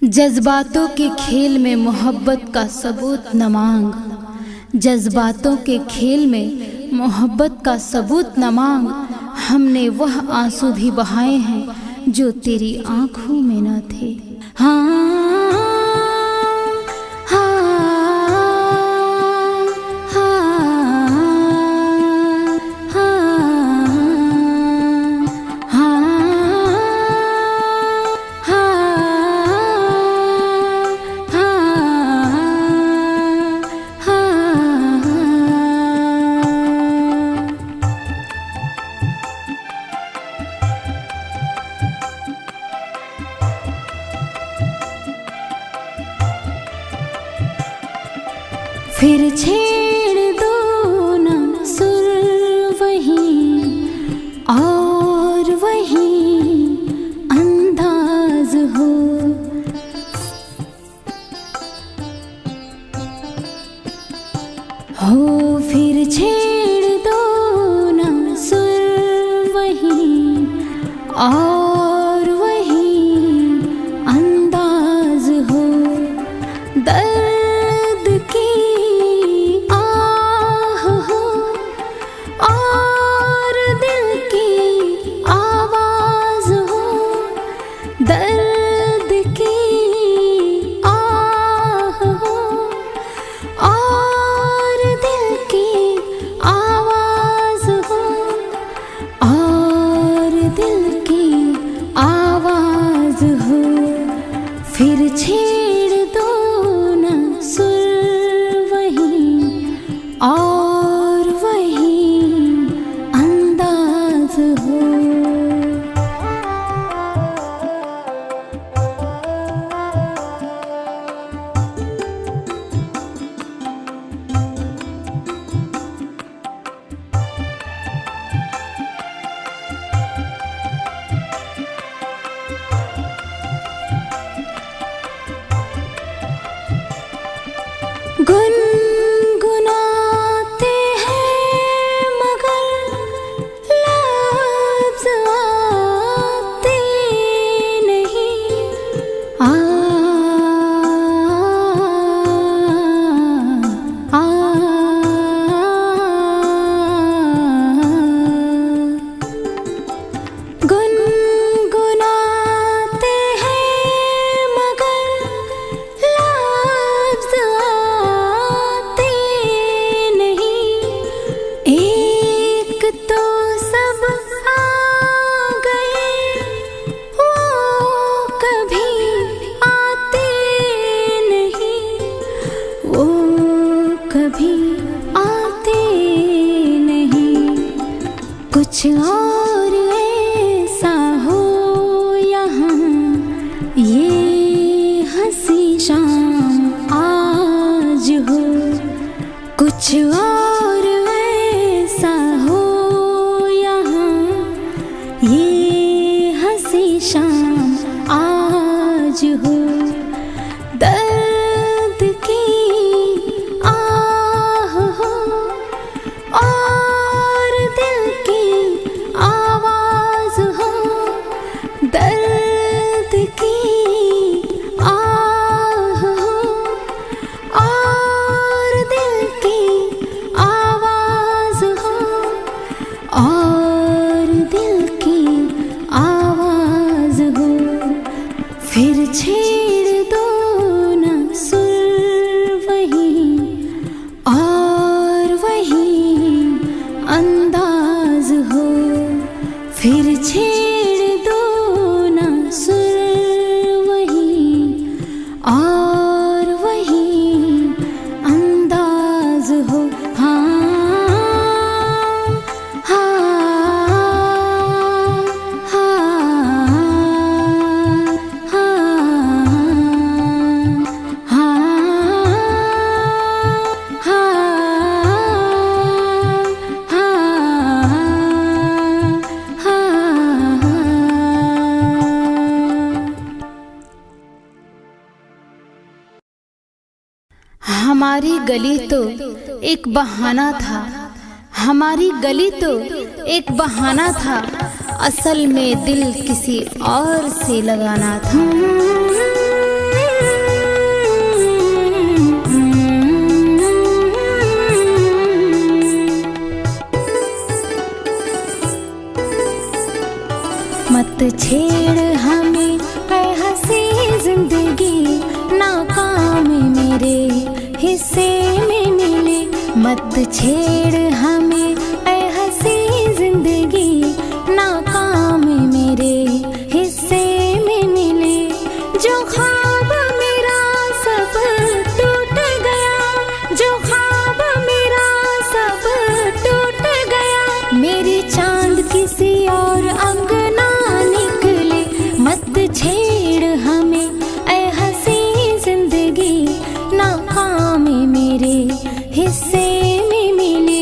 जज्बातों के खेल में मोहब्बत का सबूत न मांग, जज्बातों के खेल में मोहब्बत का सबूत न मांग। हमने वह आंसू भी बहाए हैं जो तेरी आंखों में न थे। फिर छेड़ दो ना सुर वहीं और वहीं अंदाज हो। फिर छेड़ दो ना सुर वहीं और वहीं अंदाज हो। दर्द की दर्द की आह हो और दिल की आवाज़ हो, और दिल की आवाज़ हो। फिर छेड़ दो ना सुर वहीं और वहीं अंदाज हो। गुनगुनाते हैं मगर लफ्ज़ आते नहीं। गुनगुनाते हैं मगर लफ्ज़ कभी आते नहीं। कुछ और ऐसा हो यहाँ ये हंसी शाम आज हो। कुछ और ऐसा हो यहाँ ये हंसी शाम आज हो। दर्द की और दिल की आवाज़ हो। दर्द की आह हो और दिल की आवाज़ हो, और दिल की आवाज़ हो। फिर छेड़ दो ना सुर वहीं और वहीं अंदाज हो। फिर छेड़ दो ना सुर वहीं और वहीं अंदाज हो। हमारी गली तो एक बहाना था, हमारी गली तो एक बहाना था, असल में दिल किसी और से लगाना था। छेड़ हमें ऐ हंसी जिंदगी, नाकाम मेरे हिस्से में मिले। मत छेड़ हमें ऐ हंसी जिंदगी, नाकाम मेरे हिस्से में मिले। जो ख्वाब मेरा सब टूट गया, जो ख्वाब मेरा सब टूट गया। मेरी चांद किसी और अंगना निकले। मत छेड़ हमें ऐ हंसी जिंदगी, नाकाम मेरे हिस्से में मिले।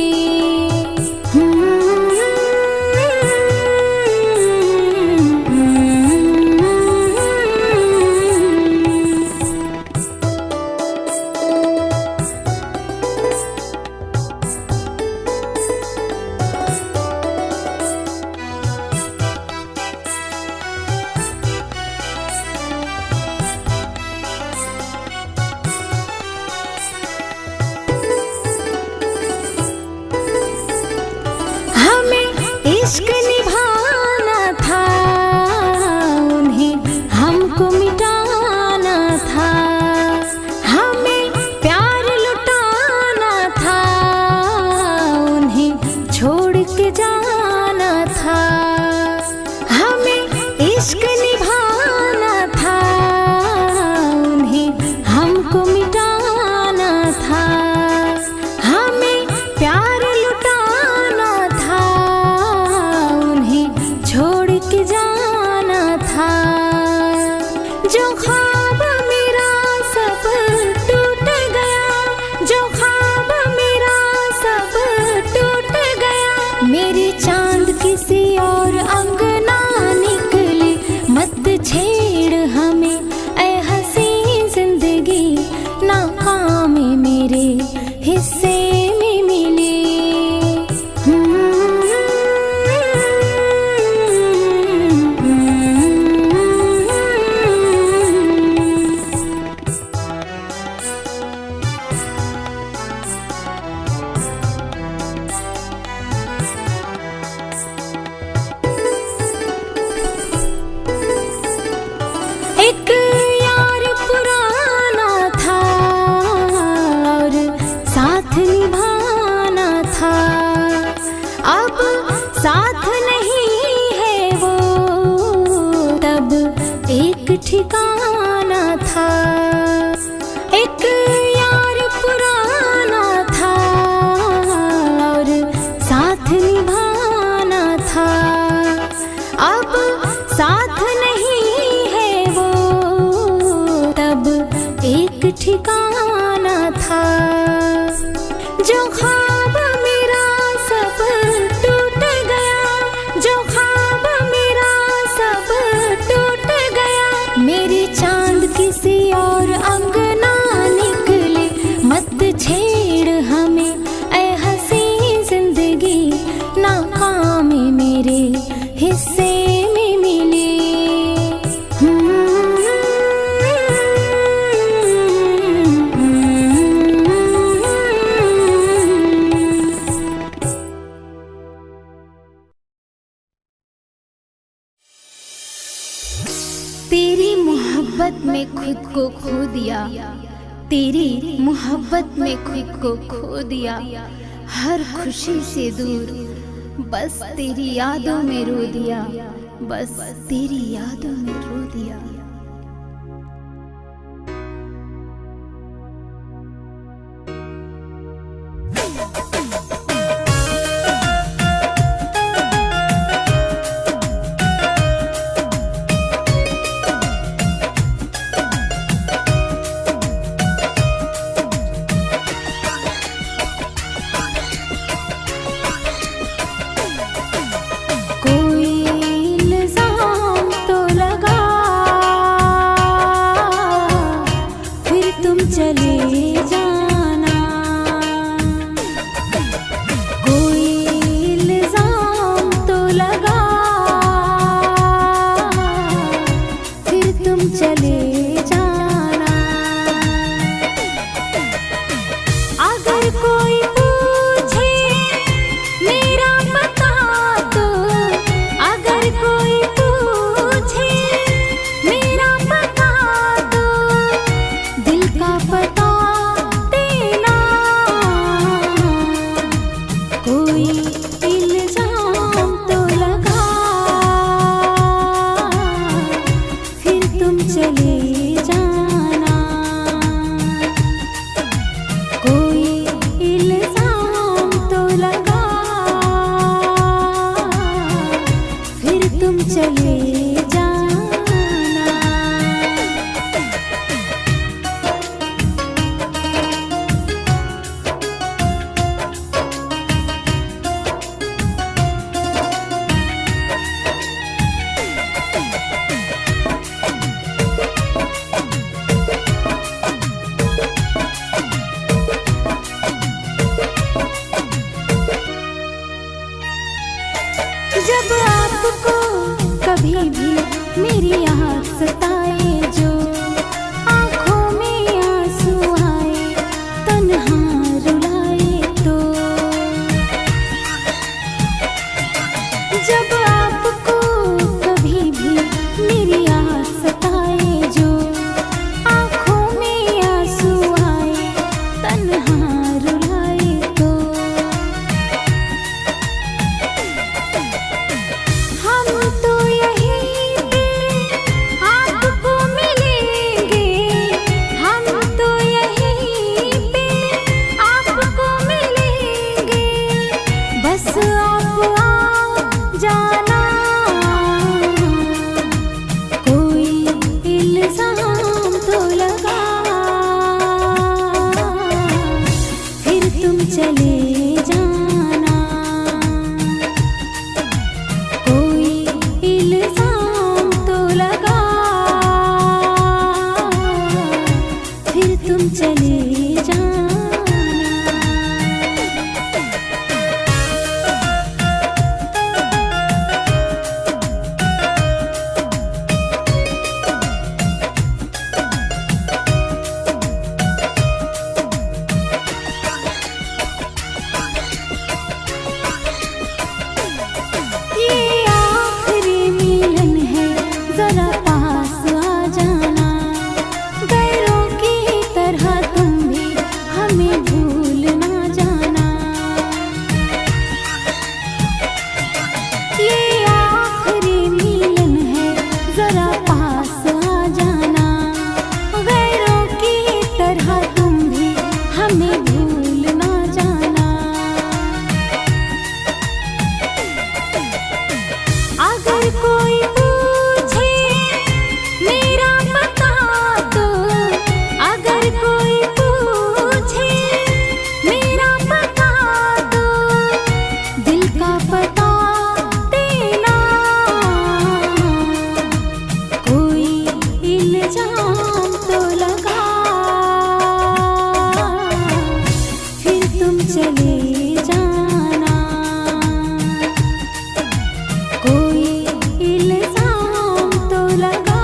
इश्क निभाना था, उन्हें हमको मिटाना था। हमें प्यार लुटाना था, उन्हें छोड़ के जाना था। हमें इश्क निभाना था, उन्हें हमको मिटाना था। हमें प्यार लुटाना था, छोड़ के जाना था। जो ख्वाब मेरा सब टूट गया, जो ख्वाब मेरा सब टूट गया। मेरी चांद किसी और अंगना निकले। मत छेड़ हमें ऐ हंसी जिंदगी, नाकाम मेरे हिस्से में मिले। एक यार पुराना था और साथ निभाना था। अब साथ नहीं है वो, तब एक ठिकाना था। एक यार पुराना था और साथ निभाना था। अब साथ नहीं है वो, तब एक ठिकाना था। जो ख्वाब मेरा सब टूट गया, जो ख्वाब मेरा सब टूट गया। मेरी चांद किसी और अंगना निकले। मत छेड़ हमें ऐ हंसी जिंदगी, नाकाम मेरे हिस्से में मिले। तेरी मोहब्बत में खुद को खो दिया, तेरी मोहब्बत में खुद को खो दिया। हर खुशी से दूर बस तेरी यादों में रो दिया, बस तेरी यादों में रो दिया। कोई इल्जाम तो लगा मेरी याद सताए जो, आँखों में आंसू आए तन्हा रुलाए तो। जब आपको कभी भी मेरी याद सताए जो, आँखों में आंसू आए तन्हा रुलाए तो। हम तो यहीं पे आपको मिलेंगे, हम तो यहीं पे आपको मिलेंगे, बस आप आ जाना। कोई इल्ज़ाम तो लगा, फिर तुम चले जाना। कोई इल्ज़ाम तो लगा, फिर तुम चले जाना। ये आखिरी मिलन है, जरा पास आ जाना। गैरों की तरह तुम भी हमें भूल ना जाना। ये आखिरी मिलन है, जरा पास आ जाना। गैरों की तरह तुम भी हमें भूल ना जाना। अगर कोई पूछे मेरा पता तो, अगर कोई पूछे मेरा पता तो, दिल का पता देना। कोई इल्ज़ाम तो लगा, फिर तुम चले जाना। कोई इल्ज़ाम तो लगा,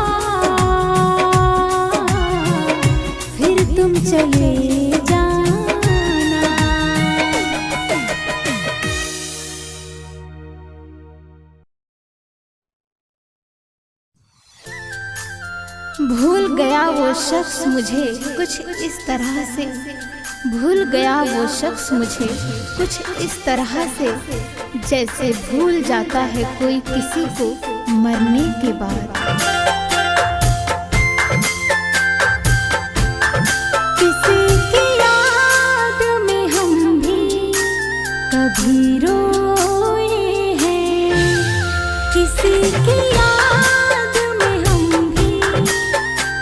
फिर तुम चले जाना। भूल गया वो शख्स मुझे कुछ इस तरह से, भूल गया वो शख्स मुझे कुछ इस तरह से, जैसे भूल जाता है कोई किसी को मरने के बाद। किसी की याद में हम भी कभी रोए हैं, किसी की याद में हम भी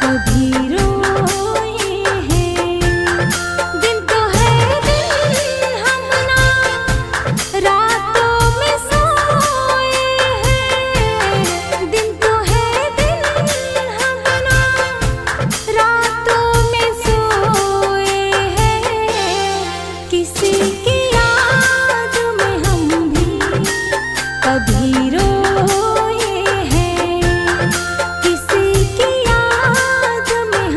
कभी रोए हैं। दिन तो है दिन हम ना रातों में सोए हैं। दिन तो है दिन हम ना रातों में सोए हैं। किसी की याद में हम भी कभी रोए हैं, किसी की याद में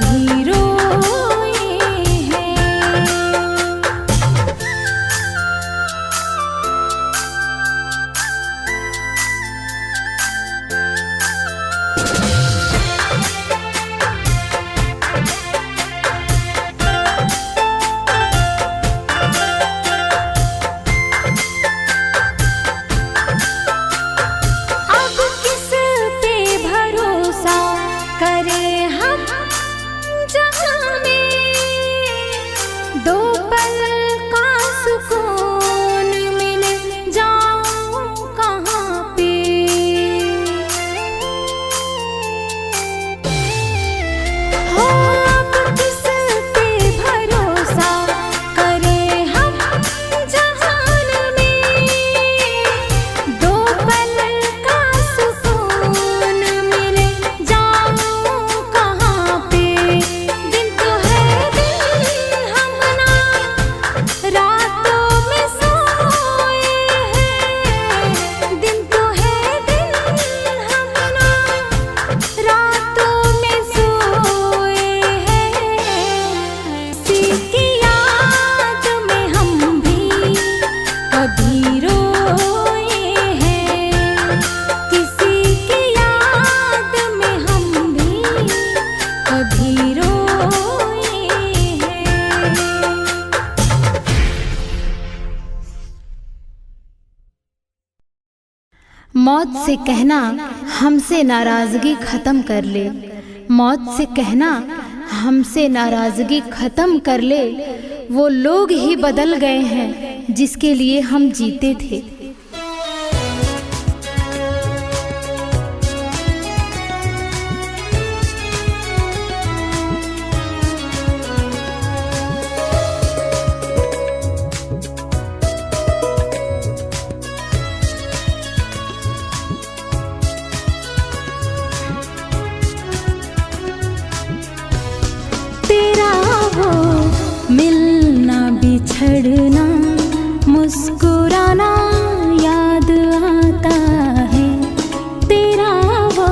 कभी रोए हैं। अब किस पे भरोसा करें हम जहाँ में दो पल का सुकून मिल जाऊं कहाँ पे। हो अब किस पे भरोसा करें हम जहान में दो पल का सुकून मिल जाऊं कहाँ पे। दिन तो है दिन हम ना रातों में सोए हैं। दिन तो है दिन हम ना रातों में सोए हैं। किसी की याद में हम भी कभी रोए हैं। किसी की याद में हम भी कभी रोए हैं। मौत से कहना हमसे नाराजगी खत्म कर ले। मौत से कहना हमसे नाराजगी खत्म कर ले। वो लोग ही बदल गए हैं जिसके लिए हम जीते थे। तेरा वो मिलना बिछड़ना मुस्कुराना याद आता है। तेरा वो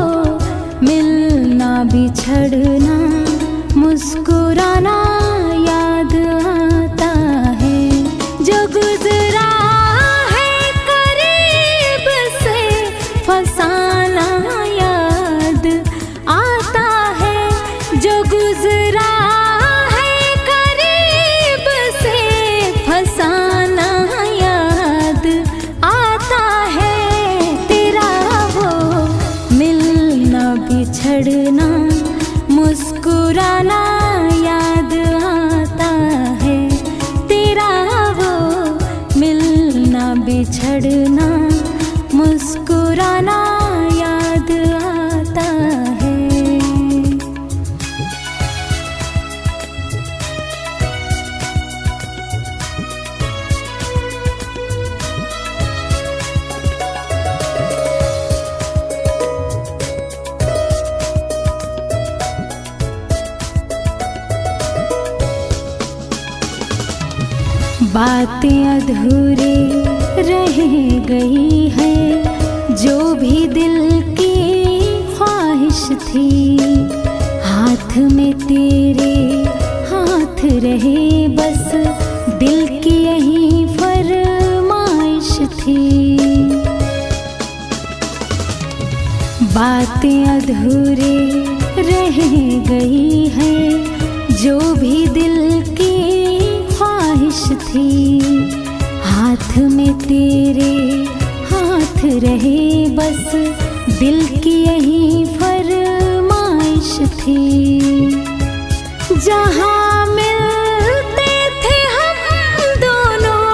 मिलना बिछड़ना मुस्कुराना याद आता है। जो गुजरा है करीब से फसाना याद आता है। जो गुजरा है करीब से फसाना याद आता है। तेरा वो मिलना बिछड़ना मुस्कुराना याद आता है। तेरा वो मिलना बिछड़ना मुस्कुराना याद आता है। बातें अधूरी रह गई है जो भी दिल की ख्वाहिश थी। हाथ में तेरे हाथ रहे बस दिल की यही फरमाइश थी। बातें अधूरी रह गई है जो भी दिल की ख्वाहिश थी। हाथ में तेरे हाथ रहे बस दिल की यही फरमाइश थी। जहाँ मिलते थे हम दोनों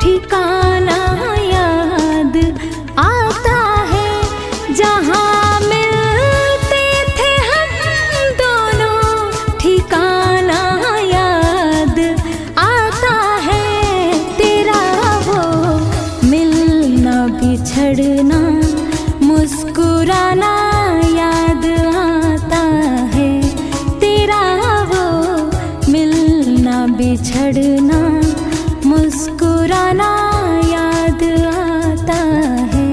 ठिकाना याद आता है। जहाँ मिलते थे हम दोनों ठिकाना याद आता है। तेरा वो मिलना बिछड़ना मुस्कुराना याद आता है। तेरा वो मिलना बिछड़ना मुस्कुराना याद आता है।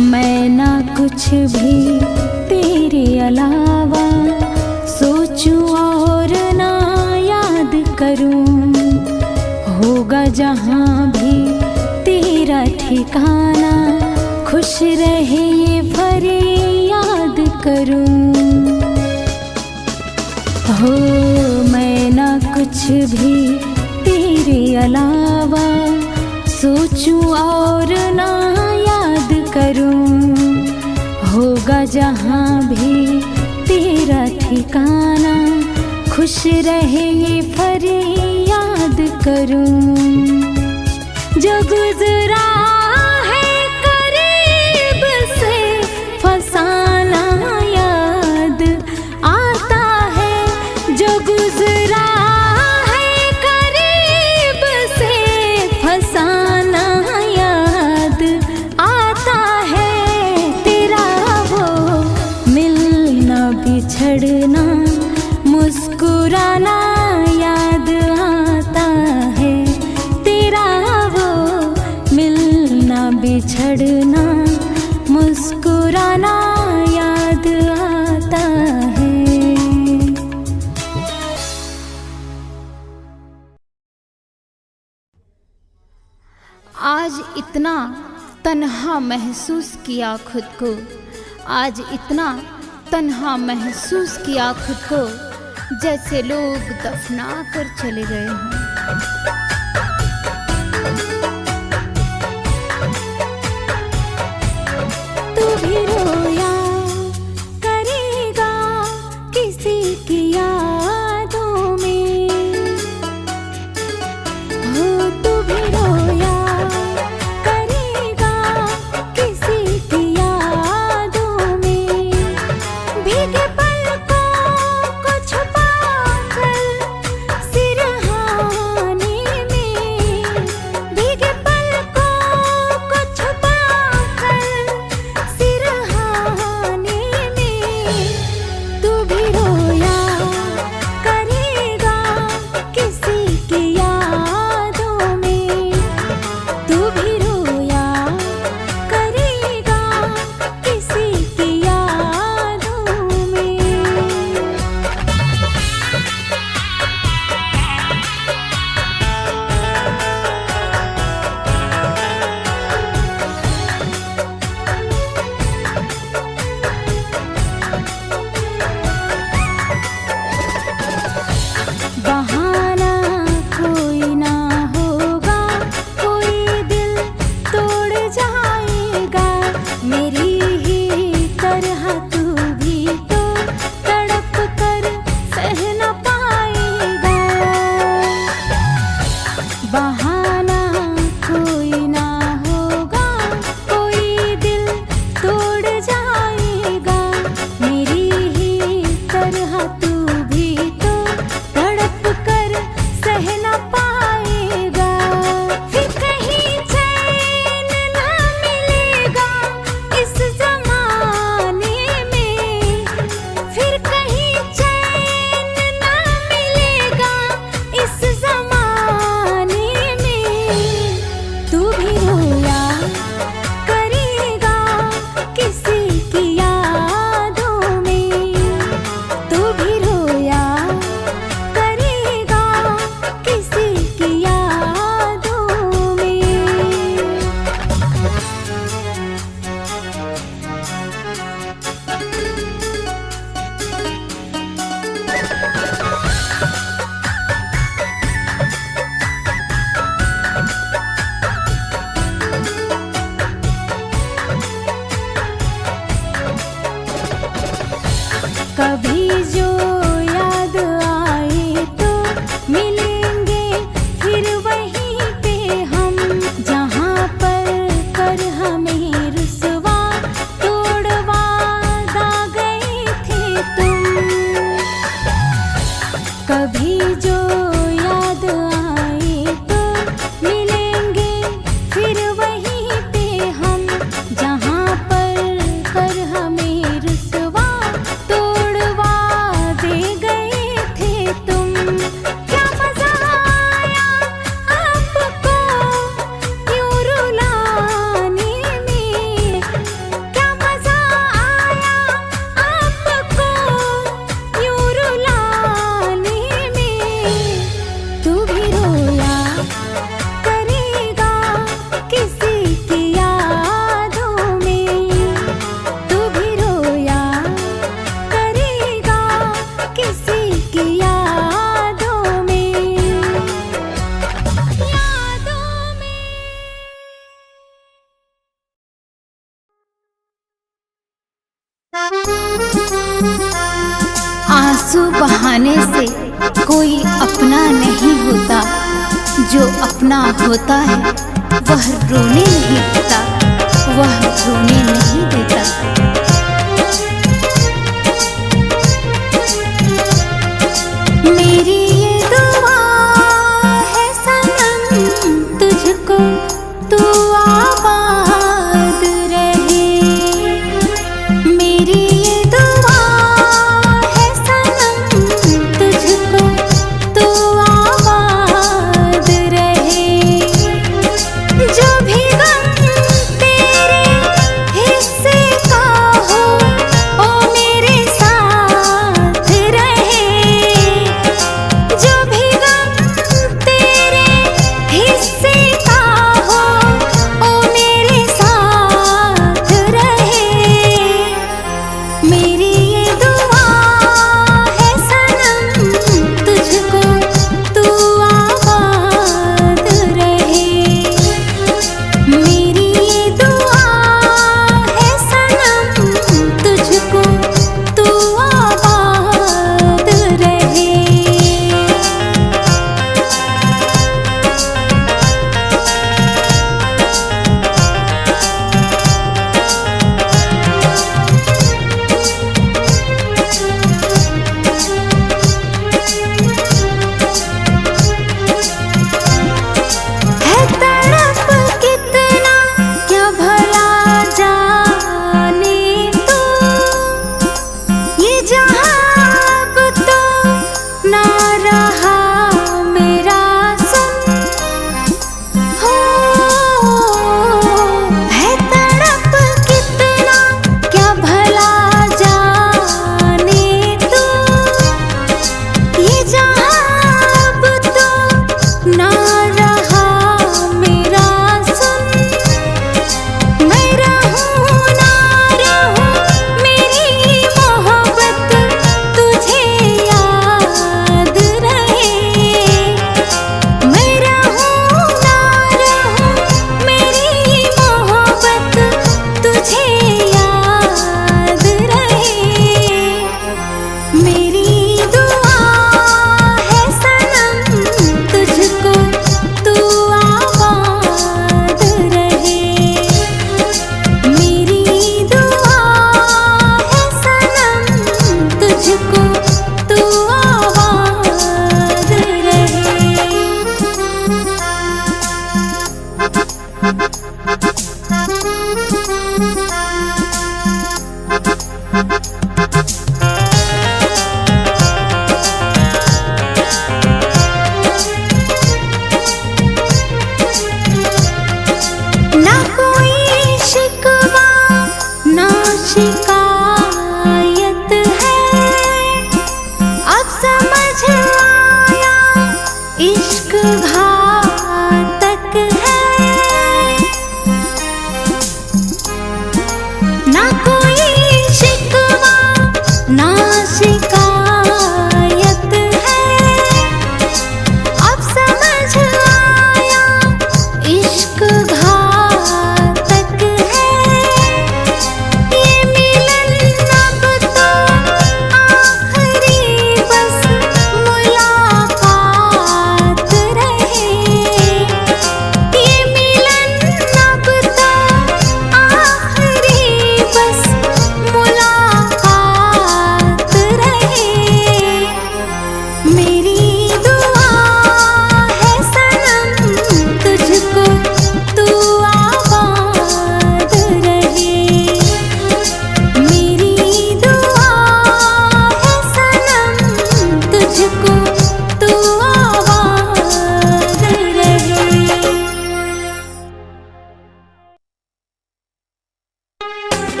मैं ना कुछ भी तेरे अलावा सोचूं और ना याद करूं। होगा जहाँ भी तेरा ठिकाना, खुश रहे ये फरियाद करूं। हो मैं ना कुछ भी तेरे अलावा सोचूं और ना याद करूं। होगा जहाँ भी तेरा ठिकाना, खुश रहे ये फरियाद करूं। जो गुजरा है करीब से फसाना याद आता है। जो गुजरा है करीब से फसाना याद आता है। तेरा वो मिलना बिछड़ना मुस्कुराना याद आता है। तेरा वो मिलना बिछड़ना मुस्कुराना याद आता है। आज इतना तन्हा महसूस किया खुद को, आज इतना तन्हा महसूस किया खुद को, जैसे लोग दफना कर चले गए हों। तू भी रोया करेगा किसी की यादों में। हो तू भी रोया करेगा किसी की यादों में। भीगे पलकों को छुपा कर सिरहाने आंसू बहाने से कोई अपना नहीं होता, जो अपना होता है वह रोने नहीं देता, वह रोने नहीं देता। मेरी ये दुआ है सनम तुझको, तू आबाद रहे। मेरी ये दुआ है सनम तुझको, तू आबाद रहे। जो भी गम तेरे हिस्से का हो ओ मेरे साथ रहे। जो भी गम तेरे हिस्से का हो ओ मेरे साथ रहे। मेरी ये दुआ है सनम तुझको, तू आबाद रहे। मेरी ये दुआ है सनम तुझको, तू आबाद रहे। है तड़प कितना क्या भला जाने तू, ये जहां अब तो ना रहा मेरा सुन हो। है तड़प कितना क्या भला जाने तू, ये जहां अब तो ना रहा मेरा सुन। मैं रहूं ना रहूं मेरी मोहब्बत तुझे याद रहे। मैं रहूं ना रहूं मेरी मोहब्बत तुझे याद रहे। मेरी दुआ है सनम तुझको, तू आबाद रहे। मेरी दुआ है सनम तुझको, तू आबाद रहे। ना कोई शिकवा ना शिकायत है, अब समझ आया इश्क घातक है। ना कोई शिकवा ना शिकायत है, अब समझ आया इश्क घातक है। ये मिलन अब तो आखिरी बस मुलाकात रहे। ये मिलन अब तो आखिरी बस मुलाकात रहे। मेरी दुआ है सनम तुझको, तू आबाद रहे। मेरी दुआ है सनम तुझको, तू आबाद रहे।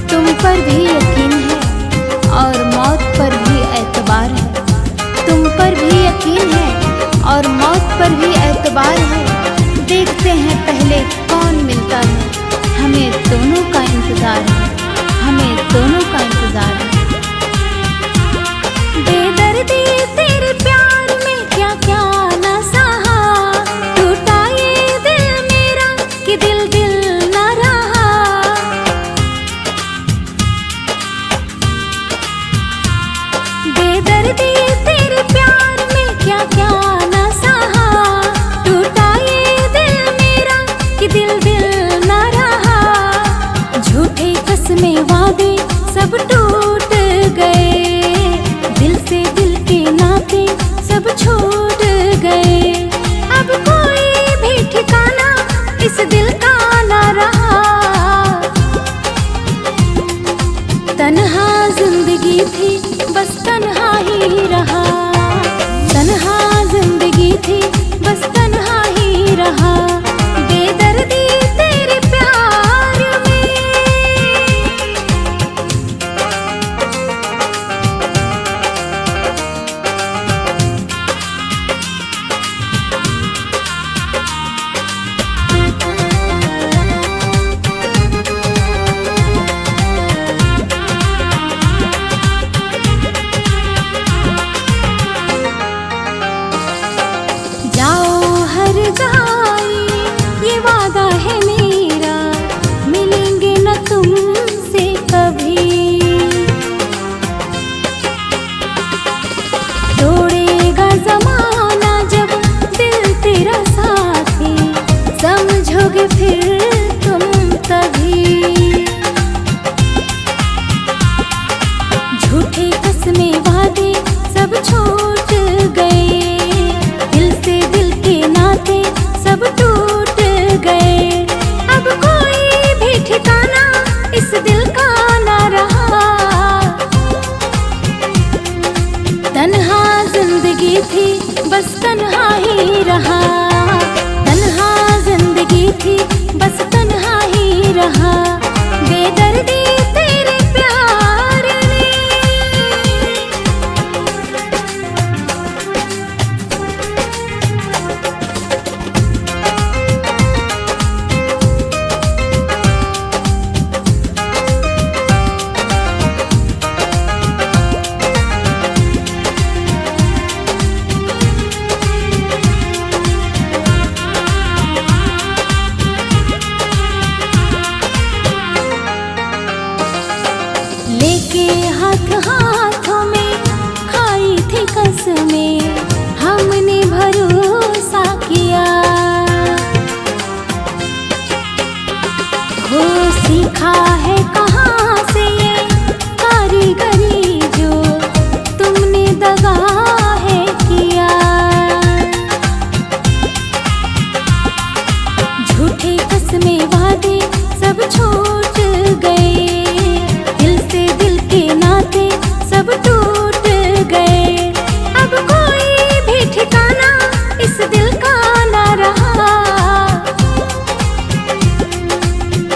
तुम पर भी यकीन है और मौत पर भी एतबार है। तुम पर भी यकीन है और मौत पर भी एतबार है। देखते हैं पहले कौन मिलता है, हमें दोनों का इंतजार है, हमें दोनों का इंतजार है। बेदर्दी तेरे प्यार में क्या क्या न सहा, टूटा ये दिल मेरा कि दिल दिल न रहा। सब छूट गए। अब कोई भी ठिकाना इस दिल का ना रहा। तन्हा जिंदगी थी बस तन्हा ही रहा। तन्हा जिंदगी थी बस तन्हा ही रहा। बेदर्दी तेरे प्यार में। जाओ हर जाए ये वादा है मेरा, मिलेंगे न तुमसे कभी। तोड़ेगा जमाना जब दिल तेरा साथी, समझोगे फिर तुम तभी। झूठे कसमें वादे सब छूट गए। दिल से दिल के नाते सब टूट गए। अब कोई भी ठिकाना इस दिल का ना रहा। तन्हा जिंदगी थी बस तन्हा ही रहा। तन्हा जिंदगी थी बस तन्हा ही रहा। बेदर्दी तेरे प्यार ने। लेके हाथ हाथों में खाई थी कसमें, हमने भरोसा किया। हो सीखा है कहाँ से ये कारीगरी जो तुमने दगा है किया। झूठे कसमें वादे सब छूट गए। दिल से दिल के नाते सब टूट गए। अब कोई भी ठिकाना इस दिल का ना रहा।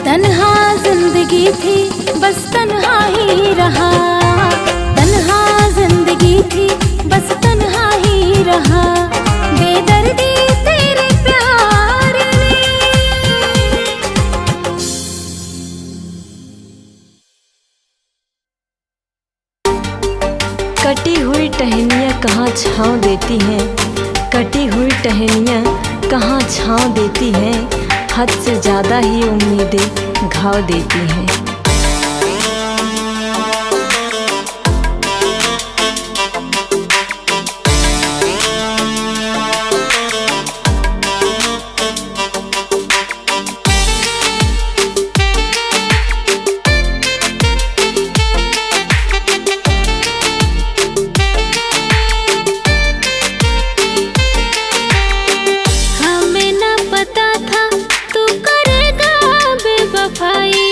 तन्हा जिंदगी थी बस तन्हा ही रहा। तन्हा जिंदगी थी बस तन्हा ही रहा। बेदर्दी तेरे प्यार ने। कटी हुई टहनियाँ कहाँ छाँव देती हैं। कटी हुई टहनियाँ कहाँ छाँव देती हैं। हद से ज़्यादा ही उम्मीदें घाव देती हैं। हमें न पता था तू करेगा बेवफाई।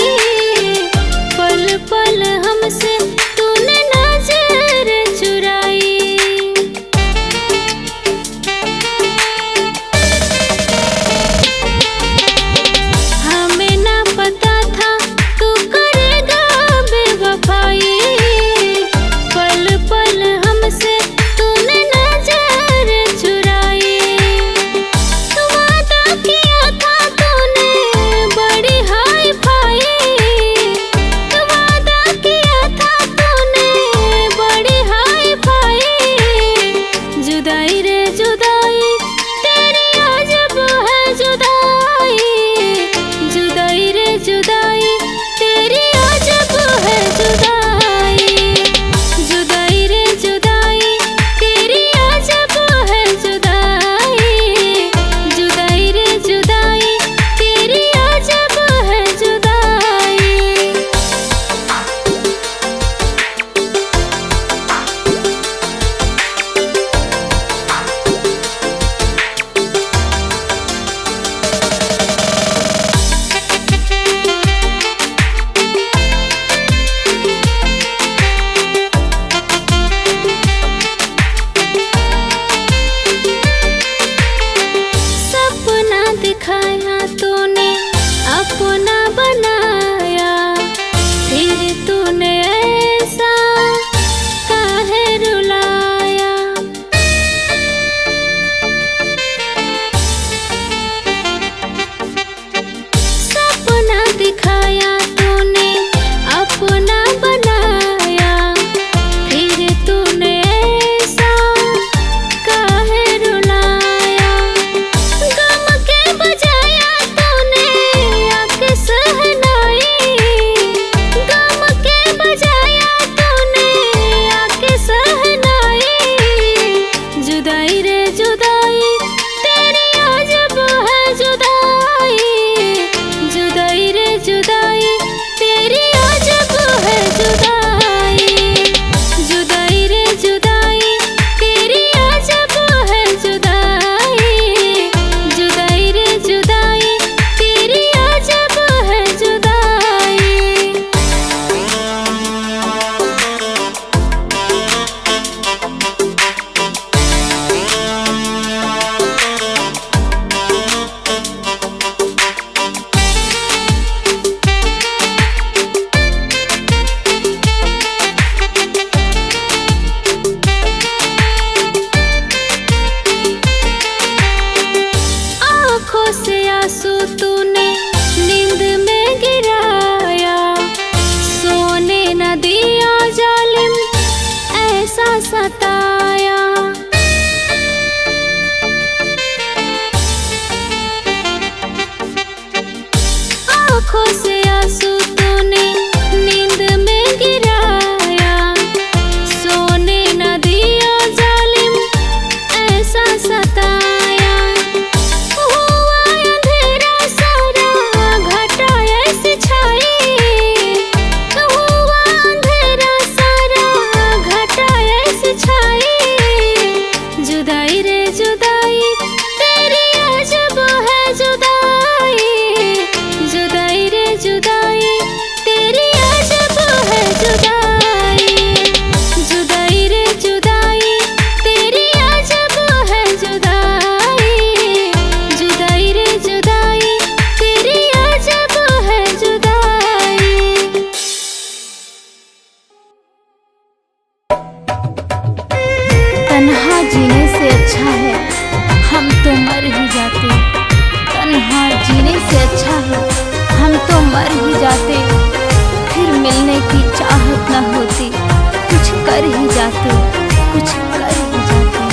सताया। हुआ अंधेरा सारा घटा ऐसे छाई, हुआ अंधेरा सारा घटा ऐसे छाई। जुदाई रे जुदाई तेरी अजब है जुदाई, जुदाई रे जुदाई तेरी अजब है जुदाई, जुदाई रे जुदाई तेरी अजब है जुदाई, जुदाई रे जुदाई तेरी अजब है जुदाई। तन्हा जीने से अच्छा है हम तो मर ही जाते, तन्हा जीने से अच्छा है हम तो मर ही जाते। फिर मिलने की चाहत न होती, कुछ कर ही जाते, कुछ कर ही जाते।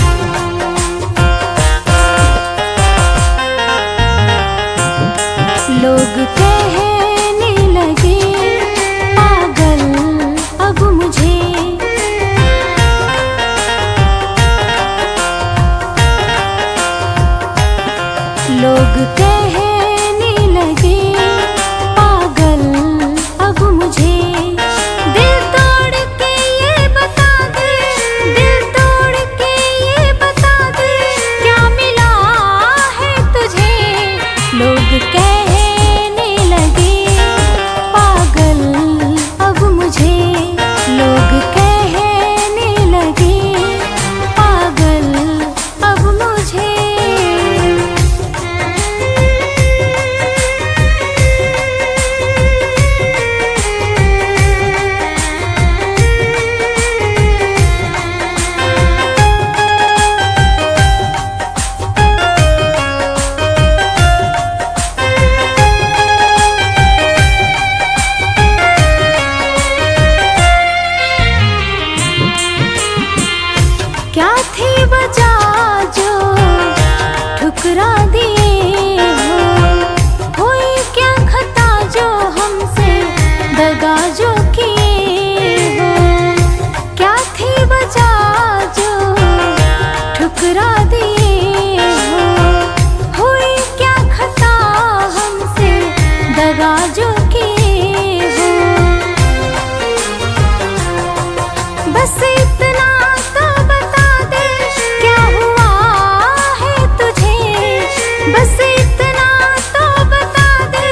लोग कहने लगे पागल अब मुझे, लोग कहने लगे पागल अब मुझे। दिल तोड़ के ये बता दे, दिल तोड़ के ये बता दे क्या मिला है तुझे। लोग कहने लगे पागल अब मुझे, लोग कहने लगे पागल अब मुझे। क्या थी वजह जो ठुकरा दिए हो, हुई क्या खता जो हमसे दगा जो किए हो। क्या थी वजह जो ठुकरा दिए हो, हुई क्या खता हमसे दगा जो किए हो। बस इतना तो बता दे क्या हुआ है तुझे, बस इतना तो बता दे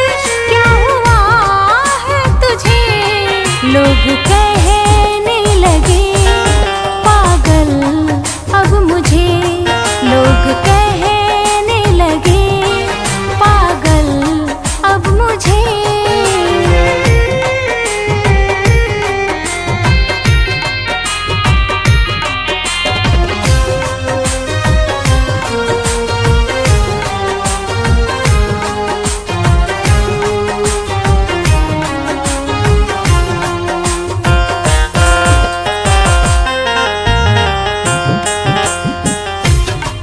क्या हुआ है तुझे। लोग कहने लगे पागल अब मुझे, लोग कहने लगे पागल अब मुझे।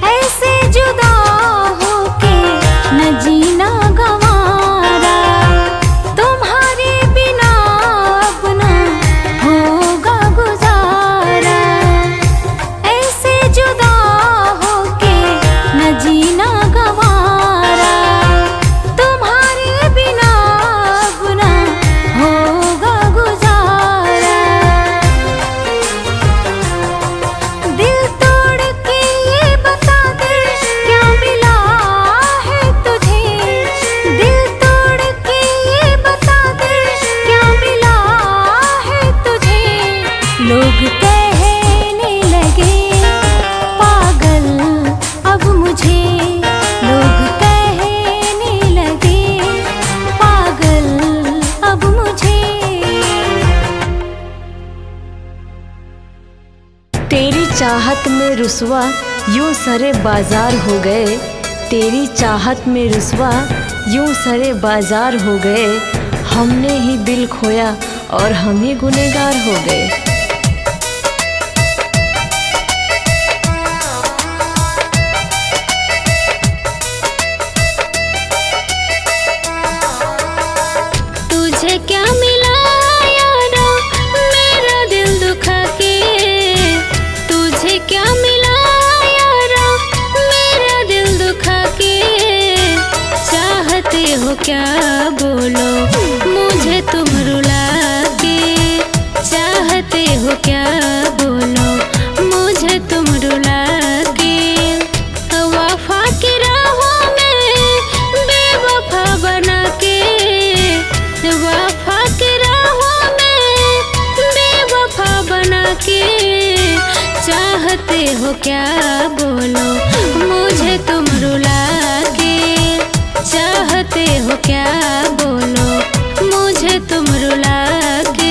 ऐसे जुदा होके न जीना गंवारा, तुम्हारे बिना अपना होगा गुजारा। ऐसे जुदा होके न जीना गंवारा, तुम्हारे बिना अपना होगा गुजारा। दिल तोड़ के ये बता दे क्या मिला है तुझे, दिल तोड़ के ये बता दे क्या मिला है तुझे। लोग कहने लगे पागल अब मुझे, लोग कहने लगे पागल अब मुझे। तेरी चाहत में रुसवा यूं सरे बाजार हो गए, तेरी चाहत में रुसवा यूं सरे बाजार हो गए। हमने ही दिल खोया और हम ही गुनहगार हो गए। तुझे क्या मिला यारा मेरा दिल दुखा के, तुझे क्या मिला यारा क्या बोलो, मुझे तुम रुला के चाहते हो क्या बोलो, मुझे तुम रुला के।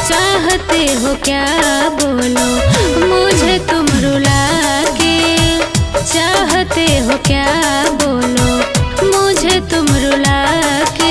चाहते हो क्या बोलो, मुझे तुम रुला के चाहते हो क्या बोलो, मुझे तुम रुला के।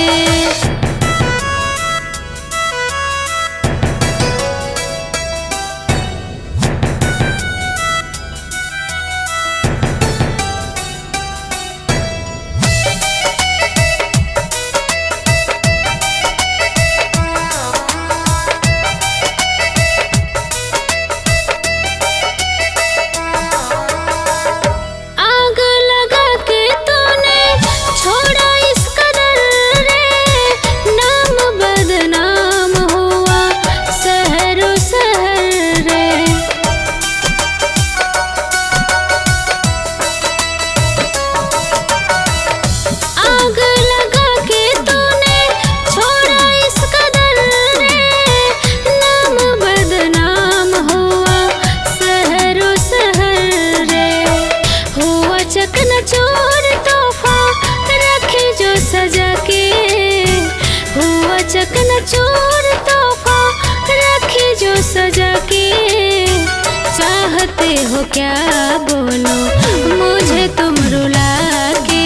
चकनाचूर तोहफा रखी जो सजा के, चाहते हो क्या बोलो, मुझे तुम रुला के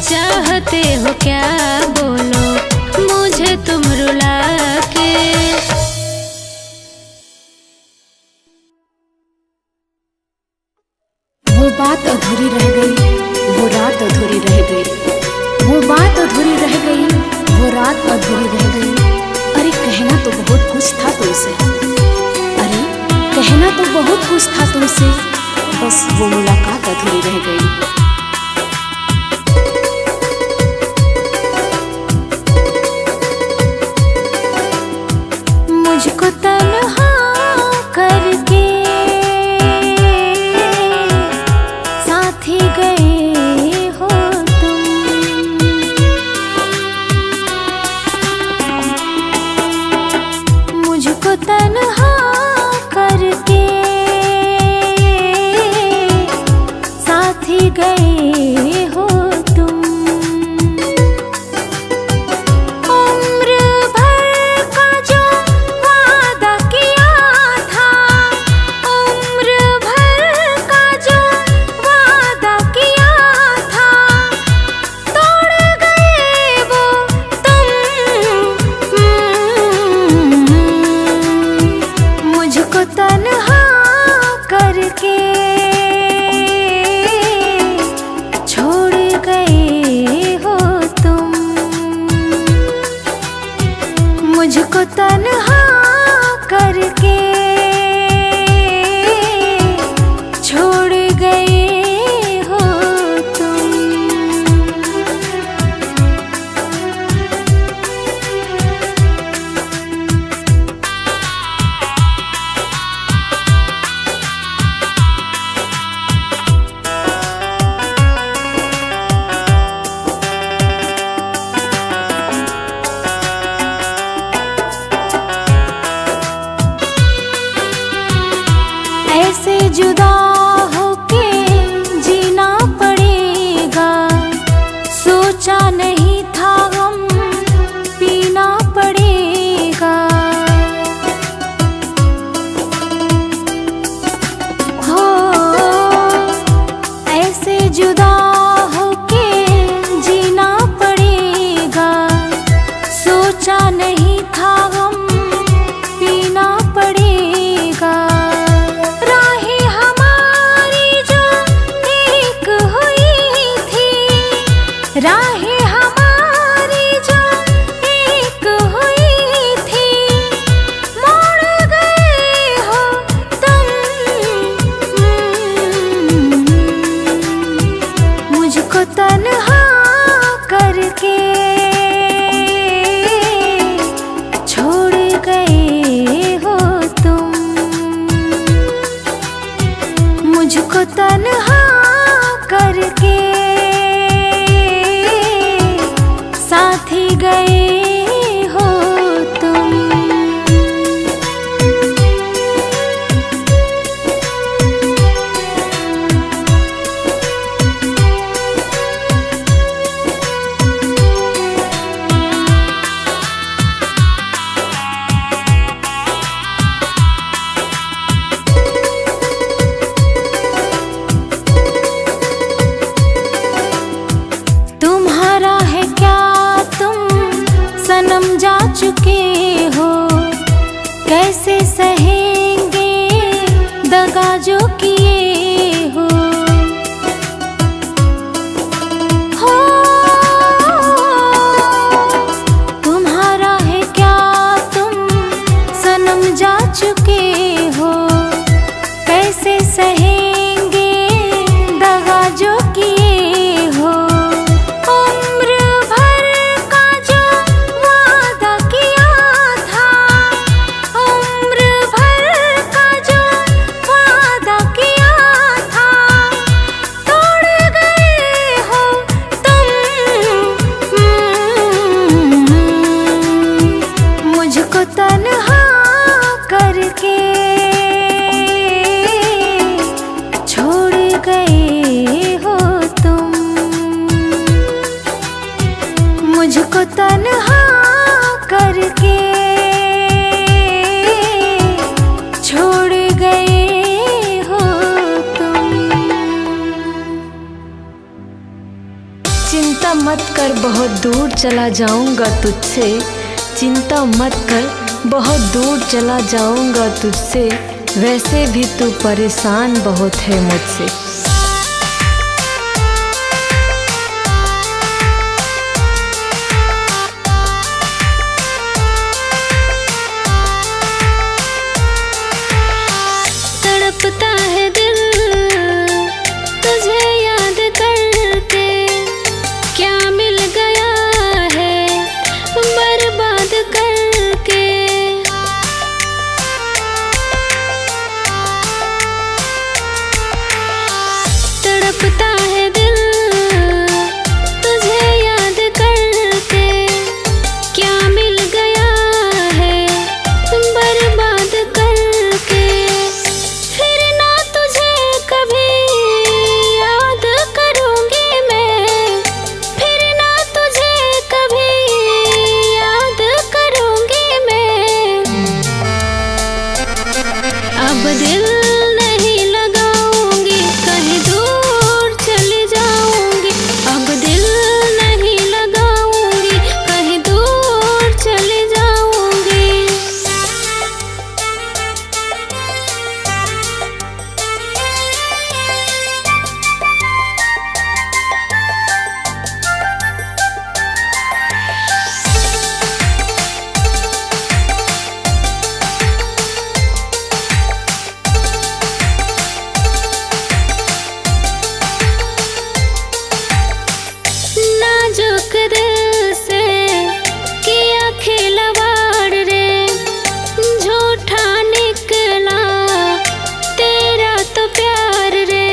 चाहते हो क्या बोलो, मुझे तुम रुला के। वो बात अधूरी रह गई, वो रात अधूरी रह गई, वो बात अधूरी रह गई, वो रात अधूरी रह गई। अरे कहना तो बहुत कुछ था तुमसे, अरे कहना तो बहुत कुछ था तुमसे, बस वो मुलाकात अधूरी रह गई। मुझको तन्हा करके साथी गए हो तुम, मुझको तन्हा करके साथी गए हो तुम। उम्र भर का जो वादा किया था, उम्र भर का जो वादा किया था, तोड़ गए वो तुम। मुझको तन्हा करके छोड़ गए हो तुम, मुझको तन्हा करके छोड़ गए हो तुम। ऐसे जुदा होके जीना पड़ेगा, सोचा नहीं था हम पीना पड़ेगा। चुके हो, कैसे सहेंगे दगा जो किए हो। उम्र भर का जो वादा किया था, उम्र भर का जो वादा किया था, तोड़ गए हो तुम। मुझको तन्हा करके छोड़ गए हो तुम। मुझको तन्हा करके छोड़ गए हो तुम। चिंता मत कर, बहुत दूर चला जाऊंगा तुझसे। चिंता मत कर, बहुत दूर चला जाऊंगा तुझसे। वैसे भी तू परेशान बहुत है मुझसे। तड़पता है दिल तुझे याद करके, क्या मिल गया है बर्बाद करके। तड़पता है दिल तुझे याद करके, क्या मिल गया है बर्बाद करके। फिर ना तुझे कभी याद करूंगी मैं, फिर ना तुझे कभी याद करूंगी मैं। अब दिल नहीं लगाऊंगी, कहीं दूर चली जाऊंगी। अब दिल नहीं लगाऊंगी, कहीं दूर चली जाऊंगी। नाजुक दिल से किया खिलवाड़ रे, झूठा निकला तेरा तो प्यार रे।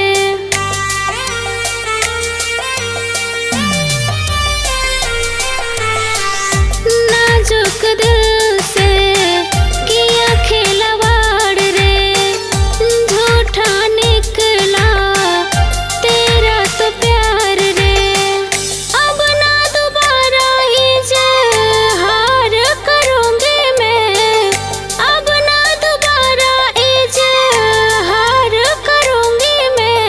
नाजुक दिल से किया खिलवाड़ रे, झूठा निकला तेरा तो प्यार रे। अब ना दोबारा इजहार करूंगी मैं, अब ना दोबारा इजहार करूंगी मैं।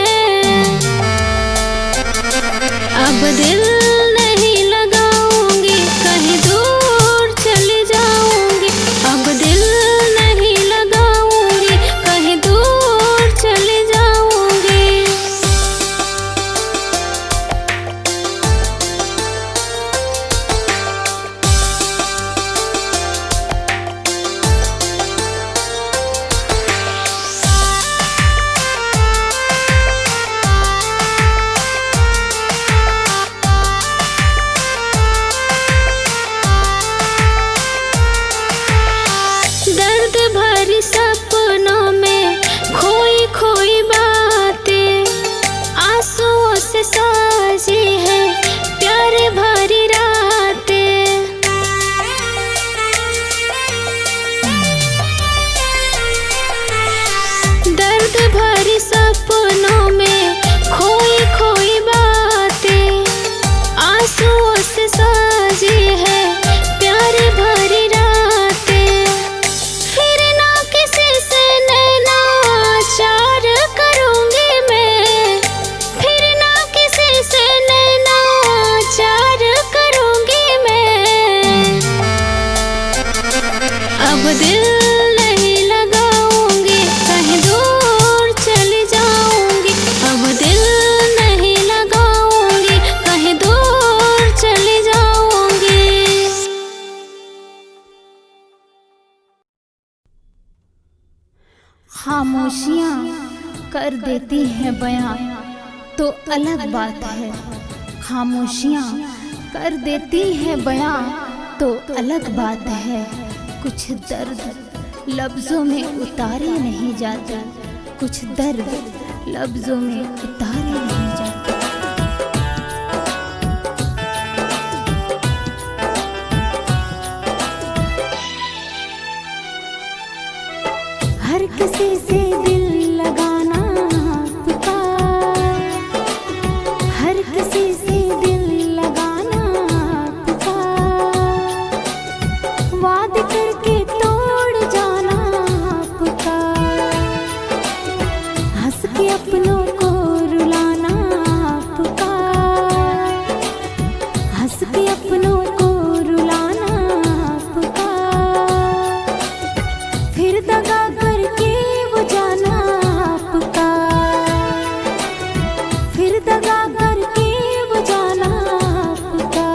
अब दिल नहीं लगाऊंगी, कहीं दूर चली जाऊंगी। अब दिल नहीं लगाऊंगी, कहीं दूर चली जाऊंगी। दर्द भरी सपनों में खोई खोई बातें, आंसुओं से साजी है प्यार भरी रातें। दर्द भरी सपनों में खोई खोई बातें, आंसुओं से साजी है प्यार भरी रातें। फिर ना किसी से नैना चार करूंगी मैं, फिर ना किसी से नैना चार करूंगी मैं। अब दिल नहीं लगाऊंगी, कहीं दूर चली जाऊंगी। खामोशियाँ कर देती हैं बयां तो अलग बात है। खामोशियाँ कर देती हैं बयां तो अलग बात है। कुछ दर्द लफ्ज़ों में उतारे नहीं जाते, कुछ दर्द लफ्ज़ों में उतारे नहीं जाते। हर किसी से दिल लगाना पुकार, हर किसी से दिल लगाना पुकार, वादे करके तोड़ जाना पुकार, हंस के अपनों को रुलाना पुकार, हंस के अपनों को रुलाना पुकार, फिर दगा करके वो जाना पुकार, फिर दगा करके वो जाना पुकार।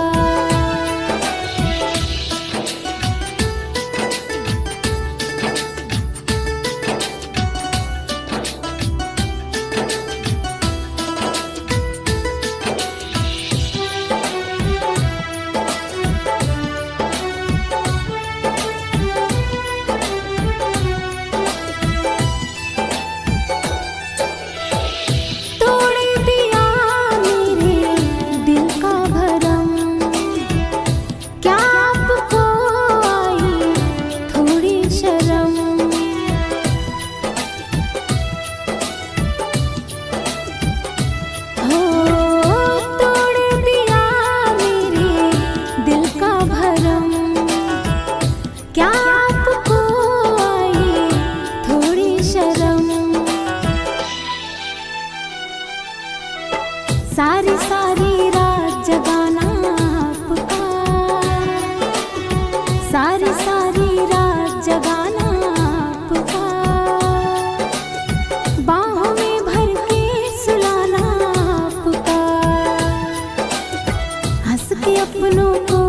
तोड़ दिया मेरे दिल का भरम, क्या आपको आई थोड़ी शर्म? हो तोड़ दिया मेरे दिल का भरम, क्या आपको आई थोड़ी शर्म? सारी सारी रात जगाना पुकार, सारी सारी रात जगाना पुकार, बाहों में भर के सुलाना पुकार, हंस के अपनों को